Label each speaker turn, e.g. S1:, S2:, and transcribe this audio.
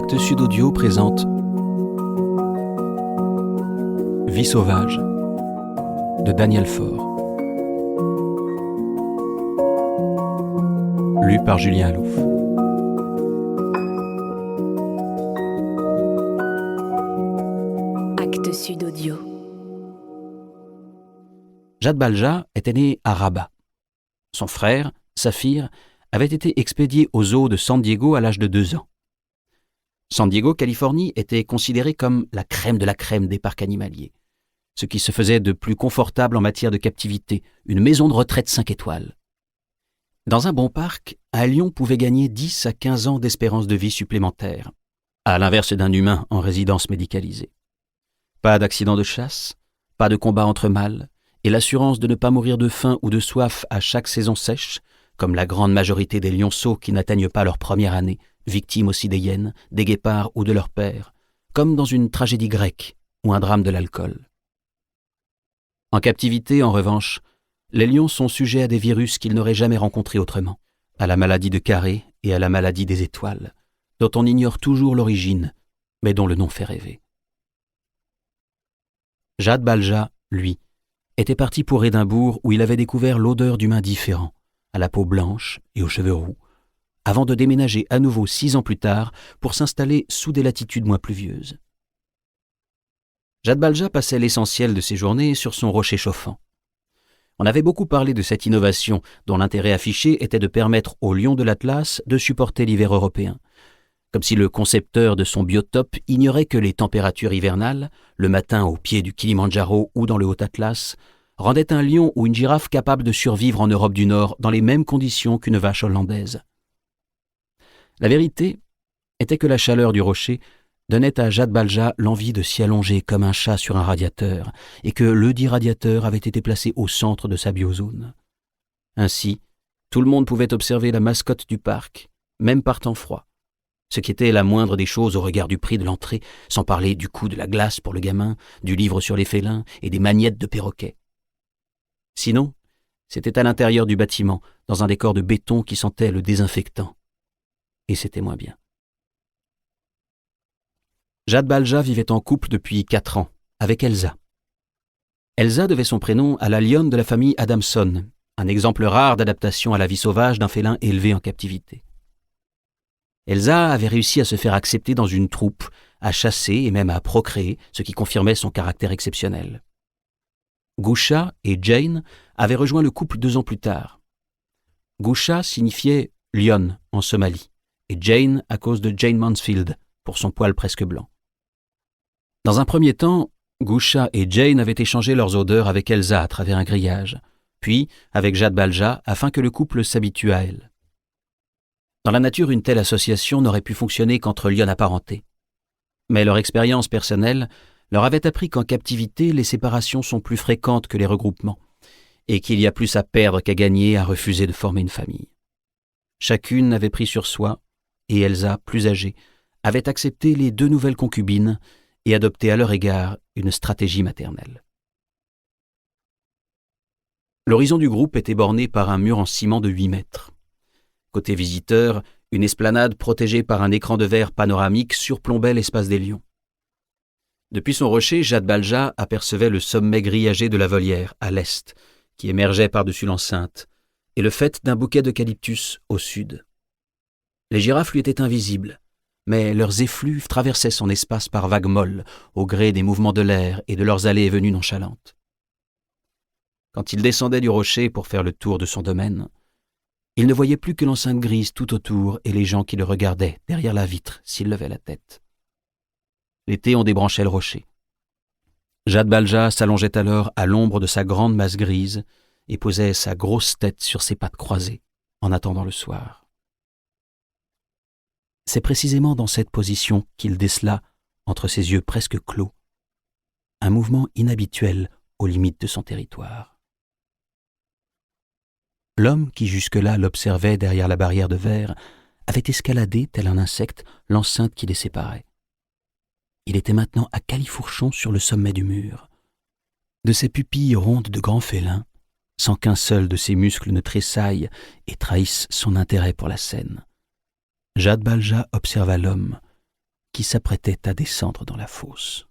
S1: Actes Sud Audio présente Vie sauvage de Daniel Faure. Lu par Julien Alouf.
S2: Actes Sud Audio.
S1: Jad Balja était né à Rabat. Son frère, Saphir, avait été expédié au zoo de San Diego à l'âge de 2 ans. San Diego, Californie, était considérée comme la crème de la crème des parcs animaliers. Ce qui se faisait de plus confortable en matière de captivité, une maison de retraite 5 étoiles. Dans un bon parc, un lion pouvait gagner 10 à 15 ans d'espérance de vie supplémentaire, à l'inverse d'un humain en résidence médicalisée. Pas d'accident de chasse, pas de combat entre mâles, et l'assurance de ne pas mourir de faim ou de soif à chaque saison sèche, comme la grande majorité des lionceaux qui n'atteignent pas leur première année, victimes aussi des hyènes, des guépards ou de leur père, comme dans une tragédie grecque ou un drame de l'alcool. En captivité, en revanche, les lions sont sujets à des virus qu'ils n'auraient jamais rencontrés autrement, à la maladie de Carré et à la maladie des étoiles, dont on ignore toujours l'origine, mais dont le nom fait rêver. Jad Balja, lui, était parti pour Édimbourg où il avait découvert l'odeur d'humains différents, à la peau blanche et aux cheveux roux, avant de déménager à nouveau 6 ans plus tard pour s'installer sous des latitudes moins pluvieuses. Jad Balja passait l'essentiel de ses journées sur son rocher chauffant. On avait beaucoup parlé de cette innovation dont l'intérêt affiché était de permettre aux lions de l'Atlas de supporter l'hiver européen, comme si le concepteur de son biotope ignorait que les températures hivernales, le matin au pied du Kilimandjaro ou dans le Haut-Atlas, rendaient un lion ou une girafe capable de survivre en Europe du Nord dans les mêmes conditions qu'une vache hollandaise. La vérité était que la chaleur du rocher donnait à Jad Balja l'envie de s'y allonger comme un chat sur un radiateur, et que ledit radiateur avait été placé au centre de sa biozone. Ainsi, tout le monde pouvait observer la mascotte du parc, même par temps froid, ce qui était la moindre des choses au regard du prix de l'entrée, sans parler du coût de la glace pour le gamin, du livre sur les félins et des magnettes de perroquet. Sinon, c'était à l'intérieur du bâtiment, dans un décor de béton qui sentait le désinfectant. Et c'était moins bien. Jad Balja vivait en couple depuis 4 ans, avec Elsa. Elsa devait son prénom à la lionne de la famille Adamson, un exemple rare d'adaptation à la vie sauvage d'un félin élevé en captivité. Elsa avait réussi à se faire accepter dans une troupe, à chasser et même à procréer, ce qui confirmait son caractère exceptionnel. Gusha et Jane avaient rejoint le couple 2 ans plus tard. Gusha signifiait « lionne » en Somalie, et Jane à cause de Jane Mansfield, pour son poil presque blanc. Dans un premier temps, Gusha et Jane avaient échangé leurs odeurs avec Elsa à travers un grillage, puis avec Jad Balja afin que le couple s'habitue à elle. Dans la nature, une telle association n'aurait pu fonctionner qu'entre lionnes apparentés. Mais leur expérience personnelle leur avait appris qu'en captivité, les séparations sont plus fréquentes que les regroupements, et qu'il y a plus à perdre qu'à gagner à refuser de former une famille. Chacune avait pris sur soi, et Elsa, plus âgée, avait accepté les 2 nouvelles concubines et adopté à leur égard une stratégie maternelle. L'horizon du groupe était borné par un mur en ciment de 8 mètres. Côté visiteurs, une esplanade protégée par un écran de verre panoramique surplombait l'espace des lions. Depuis son rocher, Jad Balja apercevait le sommet grillagé de la volière, à l'est, qui émergeait par-dessus l'enceinte, et le faîte d'un bouquet d'eucalyptus au sud. Les girafes lui étaient invisibles, mais leurs effluves traversaient son espace par vagues molles, au gré des mouvements de l'air et de leurs allées et venues nonchalantes. Quand il descendait du rocher pour faire le tour de son domaine, il ne voyait plus que l'enceinte grise tout autour et les gens qui le regardaient derrière la vitre s'il levait la tête. L'été, on débranchait le rocher. Jad Balja s'allongeait alors à l'ombre de sa grande masse grise et posait sa grosse tête sur ses pattes croisées en attendant le soir. C'est précisément dans cette position qu'il décela, entre ses yeux presque clos, un mouvement inhabituel aux limites de son territoire. L'homme qui jusque-là l'observait derrière la barrière de verre avait escaladé, tel un insecte, l'enceinte qui les séparait. Il était maintenant à califourchon sur le sommet du mur. De ses pupilles rondes de grand félin, sans qu'un seul de ses muscles ne tressaille et trahisse son intérêt pour la scène, Jad Balja observa l'homme, qui s'apprêtait à descendre dans la fosse.